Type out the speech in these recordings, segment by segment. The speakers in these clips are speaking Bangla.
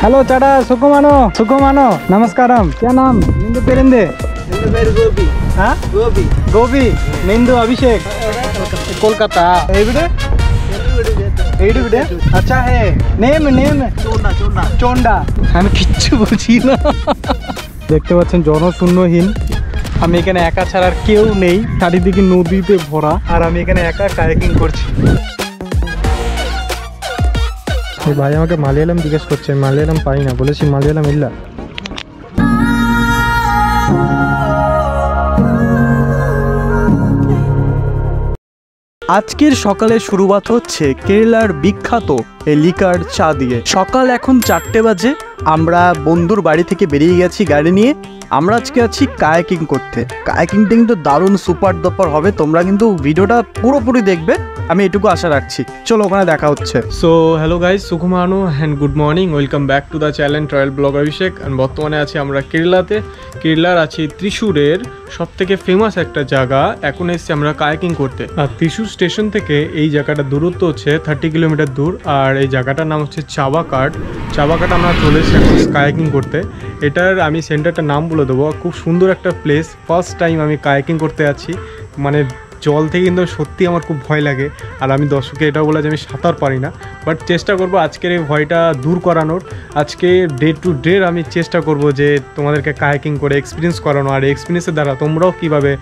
हेलो चाटा सुकुमानो नमस्कारम। क्या नाम? निंदु पेरिंदे गोपी। हाँ गोपी निंदु अभिषेक कोलकाता। अच्छा है नेम चोंडा। আমি কিচ্ছু বুঝি না। দেখতে পাচ্ছেন জনশূন্যহীন, আমি এখানে একা ছাড়া আর কেউ নেই, চারিদিকে নদীতে ভরা, আর আমি এখানে একা কায়াকিং করছি। এই ভাই আমাকে মালয়ালম জিজ্ঞেস করছে, মালয়ালম পাই না, বলেছি মালয়ালম ইল্লা। আজকের সকালে শুরুয়াত হচ্ছে কেরালার বিখ্যাত এই লিকার চা দিয়ে। সকাল এখন 4টে বাজে, আমরা বন্ধুর বাড়ি থেকে বেরিয়ে গেছি গাড়ি নিয়ে। আমরা আজকে আছি কায়াকিং করতে। কায়াকিংটা কিন্তু দারুণ সুপার ডুপার হবে, তোমরা কিন্তু ভিডিওটা পুরোপুরি দেখবে, আমি এটুকু আশা রাখছি। চলো ওখানে দেখা হচ্ছে। সো হ্যালো গাইজ, সুকুমানো and good morning, welcome back to the channel travel blog Abhishek. And বর্তমানে আছি আমরা কেরালাতে। কেরালার আছি ত্রিশূরের সব থেকে ফেমাস একটা জায়গা। এখন এসছি আমরা কায়াকিং করতে। আর ত্রিশূর স্টেশন থেকে এই জায়গাটার দূরত্ব হচ্ছে 30 কিলোমিটার দূর। আর এই জায়গাটার নাম হচ্ছে চাবাকাট। আমরা চলে এসেছি এখন কায়াকিং করতে। এটার আমি সেন্টারটার নাম বলে দেবো। খুব সুন্দর একটা প্লেস। ফার্স্ট টাইম আমি কায়াকিং করতে যাচ্ছি, মানে জল থেকে কিন্তু সত্যি আমার খুব ভয় লাগে। আর আমি দর্শককে এটাও বলে যে আমি সাঁতার পারি না, বাট চেষ্টা করব আজকের এই ভয়টা দূর করানোর। আজকে ডে টু ডে আমি চেষ্টা করব যে তোমাদেরকে কায়াকিং করে এক্সপিরিয়েন্স করানো, আর এক্সপিরিয়েন্সের দ্বারা তোমরাও কীভাবে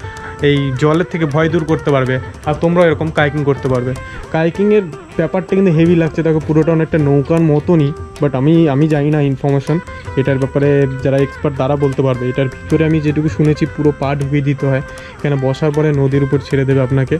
এই জলের থেকে ভয় দূর করতে পারবে, আর তোমরাও এরকম কায়াকিং করতে পারবে। কায়াকিংয়ের ব্যাপারটা কিন্তু হেভি লাগছে, দেখো পুরোটা অনেকটা নৌকার মতনই, বাট আমি জানি না ইনফরমেশন এটার ব্যাপারে, যারা এক্সপার্ট তারা বলতে পারবে। এটার ভিতরে আমি যেটুকু শুনেছি পুরো পা ঢুকিয়ে দিতে হয়, এখানে বসার পরে নদীর উপর ছেড়ে দেবে আপনাকে।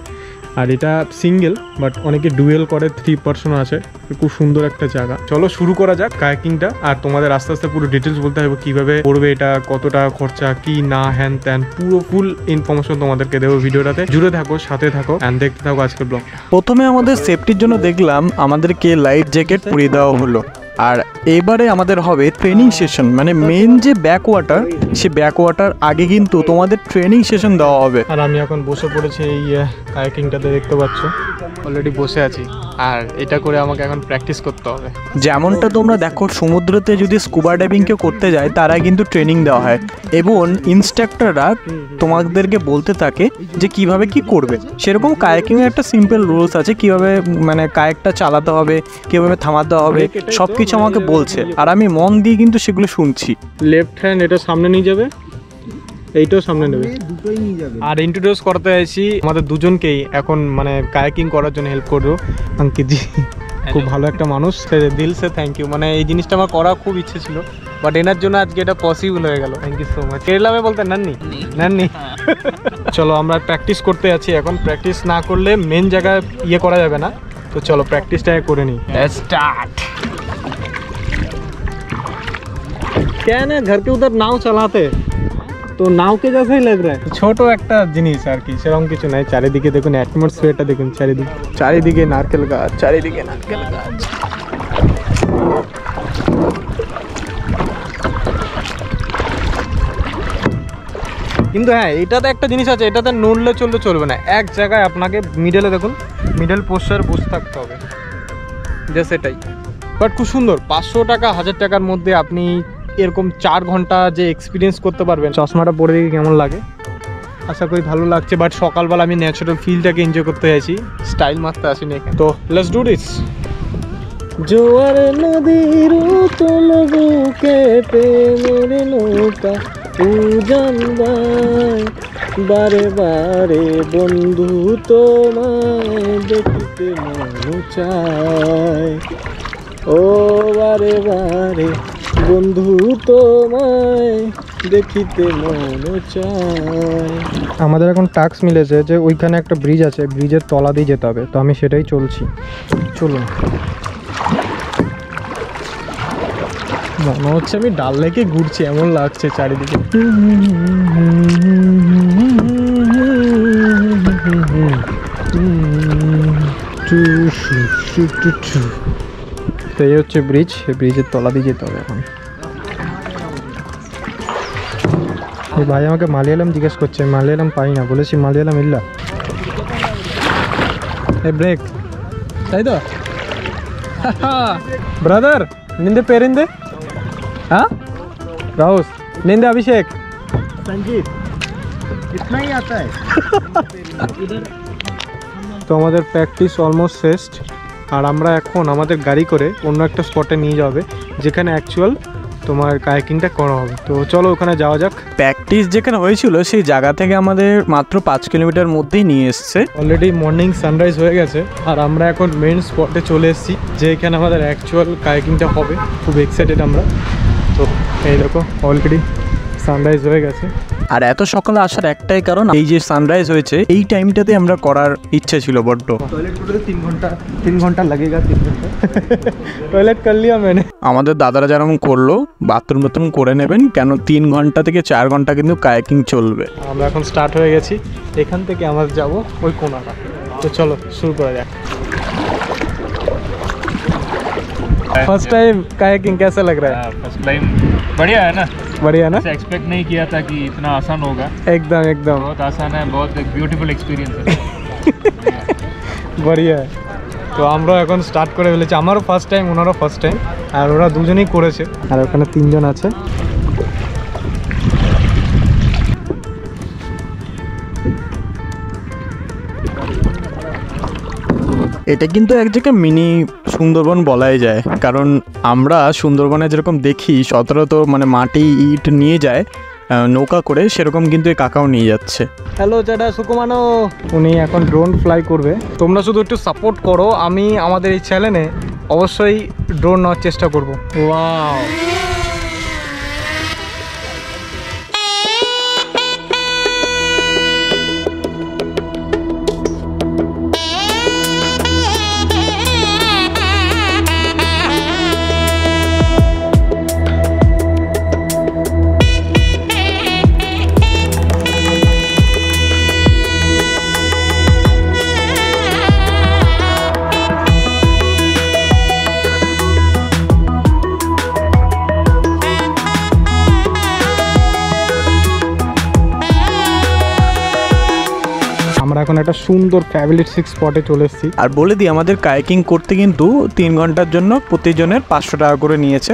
আর এটা সিঙ্গেল, বাট অনেকে ডুয়েল করে, 3 পার্সন আছে। খুব সুন্দর একটা জায়গা। চলো শুরু করা যাক কায়াকিংটা। আর তোমাদের আস্তে আস্তে পুরো ডিটেলস বলতে হবে, কীভাবে করবে এটা, কত টাকা খরচা, কি না, হ্যান ত্যান, পুরো ফুল ইনফরমেশন তোমাদেরকে দেবো ভিডিওটাতে। জুড়ে থাকো, সাথে থাকো, অ্যান্ড দেখতে থাকো আজকের ব্লগ। প্রথমে আমাদের সেফটির জন্য দেখলাম আমাদেরকে লাইফ জ্যাকেট পরিয়ে দেওয়া হলো। আর এবারে আমাদের হবে ট্রেনিং সেশন, মানে মেন যে ব্যাক ওয়াটার, সে ব্যাক ওয়াটার আগে কিন্তু তোমাদের ট্রেনিং সেশন দেওয়া হবে। আর আমি এখন বসে পড়েছি এই কায়াকিংটাতে, দেখতে পাচ্ছ অলরেডি বসে আছি। আর এটা করে আমাকে এখন প্র্যাকটিস করতে হবে। যেমনটা তোমরা দেখো, সমুদ্রতে যদি স্কুবা ডাইভিং কেউ করতে যায় তারা কিন্তু ট্রেনিং দেওয়া হয়, এবং ইনস্ট্রাক্টররা তোমাদেরকে বলতে থাকে যে কিভাবে কি করবে। সেরকম কায়াকিংয়ের একটা সিম্পল রুলস আছে, কিভাবে মানে কায়াকটা চালাতে হবে, কিভাবে থামাতে হবে, সব কিছু আমাকে বলছে। আর আমি মন দিয়ে কিন্তু সেগুলো শুনছি। লেফট হ্যান্ড এটা সামনে নিয়ে যাবে, এইটাও সামনে নেবে, দুটোই নিয়ে যাবে। আর ইন্ট্রোডিউস করতে আইছি আমাদের দুজনকেই এখন, মানে কায়াকিং করার জন্য হেল্প করবো অঙ্কিতজি। খুব ভালো একটা মানুষ, দিল সে থ্যাংক ইউ। মানে এই জিনিসটা আমার করা খুব ইচ্ছে ছিল, বাট এনার জন্য আজকে এটা পসিবল হয়ে গেল। Thank you so much. কেরালামে বলতে নান্নি। চলো আমরা প্র্যাকটিস করতে আছি। এখন প্র্যাকটিস না করলে মেন জায়গায় করা যাবে না, তো চলো প্র্যাকটিসটা করে নিই। স্টার্ট। क्या है ना, घर के उधर नाव चलाते तो नाव के जैसा ही लग रहा है। ছোট একটা জিনিস আর কি, সেরকম কিছু নাই। চারিদিকে দেখুন, অ্যাটমসফিয়ারটা দেখুন, চারিদিকে নারকেল গাছ, চারিদিকে নারকেল গাছ। কিন্তু হ্যাঁ, এটাতে একটা জিনিস আছে, এটাতে নড়লে চলবে না। এক জায়গায় আপনাকে মিডলে দেখুন, মিডল পোস্টার বসে থাকতে হবে, জাস্ট এটাই। বাট খুব সুন্দর। 500 টাকা 1000 টাকার মধ্যে আপনি এরকম 4 ঘন্টা যে এক্সপিরিয়েন্স করতে পারবেন। চশমাটা পরে দেখি কেমন লাগে, আশা করি ভালো লাগছে। বাট সকালবেলা আমি ন্যাচারাল ফিলটাকে এনজয় করতে চাইছি, স্টাইল মারতে আসিনি এখানে। তো লেটস ডু দিস। জোয়ার নদীর উতল বুকে প্রেমের নৌকা উজান বায়, বারে বারে বন্ধু তোমায় দেখিতে মন চায়, ও বারে বারে বন্ধু তোমায় দেখিতে মন চায়। আমাদের এখন টাস্ক মিলেছে যে ওইখানে একটা ব্রিজ আছে, ব্রিজের তলা দিয়ে যেতে হবে, তো আমি সেটাই চলছি। চলুন। মনে হচ্ছে আমি ডাল লেকে ঘুরছি, এমন লাগছে চারিদিকে। তো এই হচ্ছে ব্রিজ, এই ব্রিজের তলা দিয়ে যেতে হবে এখন। এই ভাই আমাকে মালয়ালম জিজ্ঞেস করছে, মালয়ালম পাই না, বলেছি মালয়ালম ইল্লা। এই ব্রেক, তাই তো ব্রাদার, নিন্দে পেরিন্দে हाँ राहुल निंदे अभिषेक संजीव इतना ही आता है তো আমাদের প্র্যাকটিস অলমোস্ট শেষ আর আমরা এখন আমাদের গাড়ি করে অন্য একটা স্পটে নিয়ে যাবে যেখানে অ্যাকচুয়াল তোমার কায়াকিংটা করা হবে। তো চলো ওখানে যাওয়া যাক। প্র্যাকটিস যেখানে হয়েছিল সেই জায়গা থেকে আমাদের মাত্র 5 কিলোমিটার মধ্যেই নিয়ে এসছে। অলরেডি মর্নিং সানরাইজ হয়ে গেছে আর আমরা এখন মেন স্পটে চলে এসেছি যে এখানে আমাদের অ্যাকচুয়াল কায়াকিংটা হবে। খুব এক্সাইটেড আমরা। তো এই দেখো অলরেডি সানরাইজ হয়ে গেছে। আর এত সকালে আসার একটাই কারণ, এই যে সানরাইজ হয়েছে এই টাইমটাতে আমরা করার ইচ্ছে ছিল বড্ড। टॉयलेट को 3 घंटा लगेगा 3 घंटा টয়লেট কর লিয়া मैंने। আমাদের দাদারা যেরকম করলো বাথরুম করে নেবেন, কেন 3 ঘন্টা থেকে 4 ঘন্টা কিন্তু কায়াকিং চলবে। আমরা এখন স্টার্ট হয়ে গেছি, এখান থেকে আমরা যাব ওই কোনাটা। তো চলো শুরু করা যাক। फर्स्ट टाइम कायाकिंग कैसा लग रहा है? फर्स्ट टाइम बढ़िया है ना, बढ़िया ना? ऐसे एक्सपेक्ट नहीं किया था कि इतना आसान होगा। एकदम एकदम बहुत आसान है, बहुत एक ब्यूटीफुल एक्सपीरियंस है। बढ़िया है। তো আমরা এখন স্টার্ট করে ফেলেছি। আমারও ফার্স্ট টাইম, ওনারও ফার্স্ট টাইম, আর ওরা দুজনেই করেছে আর ওখানে 3 জন আছে। এটা কিন্তু এক জায়গায় মিনি সুন্দরবন বলাই যায়, কারণ আমরা সুন্দরবনে যেরকম দেখি সচরাচর মানে মাটি ইট নিয়ে যায় নৌকা করে, সেরকম কিন্তু এই কাকাও নিয়ে যাচ্ছে। হ্যালো চাটা সুকুমানো, উনি এখন ড্রোন ফ্লাই করবে। তোমরা শুধু একটু সাপোর্ট করো, আমি আমাদের এই চ্যানেলে অবশ্যই ড্রোন নেওয়ার চেষ্টা করবো। ওয়াও আমরা এখন একটা সুন্দর ফ্যাবিলিস্টিক স্পটে চলে এসেছি। আর বলে দিই আমাদের কায়াকিং করতে কিন্তু 3 ঘন্টার জন্য প্রতিজনের 500 টাকা করে নিয়েছে।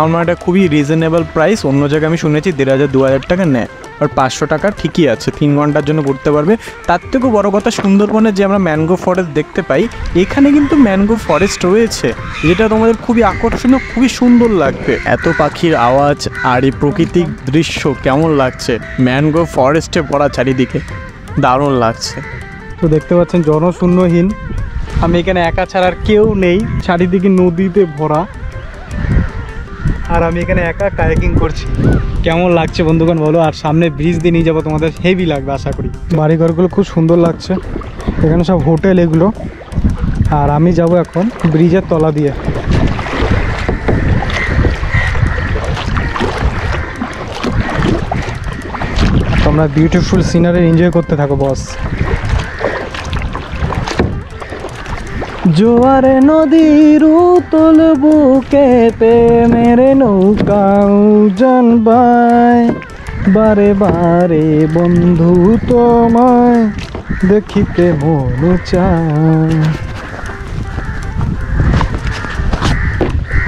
আমার এটা খুবই রিজনেবল প্রাইস। অন্য জায়গায় আমি শুনেছি 1500-2000 টাকা নেয়, আর 500 টাকা ঠিকই আছে, 3 ঘন্টার জন্য করতে পারবে। তার থেকেও বড় কথা, সুন্দরবনে যে আমরা ম্যানগ্রোভ ফরেস্ট দেখতে পাই, এখানে কিন্তু ম্যানগ্রোভ ফরেস্ট রয়েছে, যেটা তোমাদের খুবই আকর্ষণীয়, খুবই সুন্দর লাগবে। এত পাখির আওয়াজ আর এই প্রাকৃতিক দৃশ্য কেমন লাগছে, ম্যানগ্রোভ ফরেস্টে ভরা চারিদিকে, দারুণ লাগছে। তো দেখতে পাচ্ছেন জনশূন্যহীন, আমি এখানে একা ছাড়া আর কেউ নেই, চারিদিকে নদীতে ভরা, আর আমি এখানে একা কায়াকিং করছি। কেমন লাগছে বন্ধুগণ বলো? আর সামনে ব্রিজ দিয়ে নিয়ে যাবো, তোমাদের হেভি লাগবে আশা করি। বাড়িঘরগুলো খুব সুন্দর লাগছে, এখানে সব হোটেল এগুলো। আর আমি যাব এখন ব্রিজের তলা দিয়ে। তোমরা বিউটিফুল সিনারি এনজয় করতে থাকো বস। জোয়ারে নদীর উতল বুকেতে মেরে নৌকা উজান বায়, বারে বারে বন্ধু তোমায় দেখিতে মন চায়।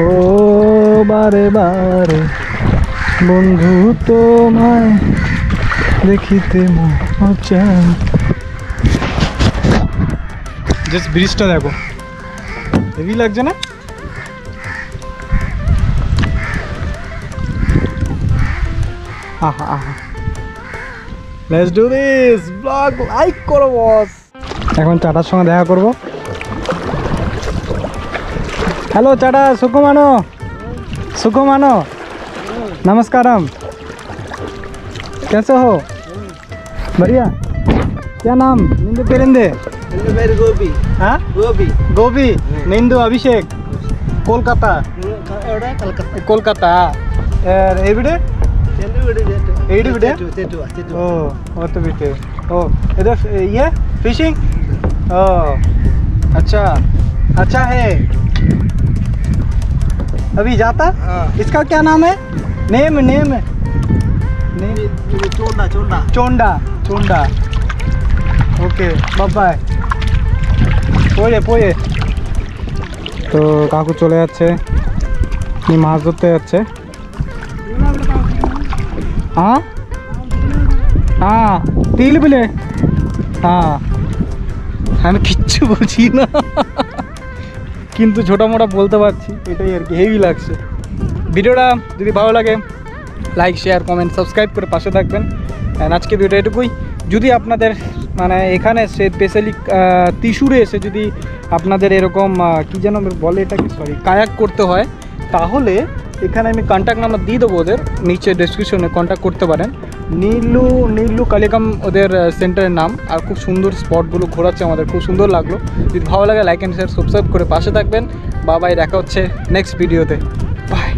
ও বারে বারে বন্ধু তোমায় দেখিতে মন চায়। জাস্ট ব্রিজটা দেখো, হেভি লাগছে না? আহা আহা, let's do this. Blog like করো বস। এখন চাটার সঙ্গে দেখা করব। হ্যালো চাটা, সুকুমানো, সুকুমানো, नमस्कारम, कैसे हो? बढ़िया। क्या नाम? निंदु पेरेंदे? गोभी हाँ गोभी गोभी निंदु अभिषेक कोलकाता कोलकाता एवरीडे ओ तो बिटे ओ इधर ये फिशिंग ओ अच्छा अच्छा है। अभी जाता? इसका क्या नाम है? नेम नेम चोंडा चोंडा चोंडा चोंडा। Okay bye bye. পড়ে পড়ে তো কাকু চলে যাচ্ছে, মাছ ধরতে যাচ্ছে। हाँ हाँ তিল বিলে হ্যাঁ আমি কিচ্ছু বুঝি না কিন্তু ছোটো মোটা বলতে পারছি এটাই আর কি হেভি লাগছে ভিডিওটা যদি ভালো লাগে লাইক শেয়ার কমেন্ট সাবস্ক্রাইব করে পাশে থাকবেন অ্যান্ড আজকে ভিডিওটা এটুকুই যদি আপনাদের মানে এখানে স্পেশালি ত্রিশূরে এসে যদি আপনাদের এরকম কী যেন বলে এটাকে সরি কায়াক করতে হয় তাহলে এখানে আমি কন্ট্যাক্ট নাম্বার দিয়ে দেবো ওদের নিচে ডেসক্রিপশনে কন্ট্যাক্ট করতে পারেন নীলু কালিকাম ওদের সেন্টারের নাম আর খুব সুন্দর স্পটগুলো ঘোরাচ্ছে আমাদের খুব সুন্দর লাগলো যদি ভালো লাগে লাইক অ্যান্ড শেয়ার সাবস্ক্রাইব করে পাশে থাকবেন বাবাই দেখা হচ্ছে নেক্সট ভিডিওতে বাই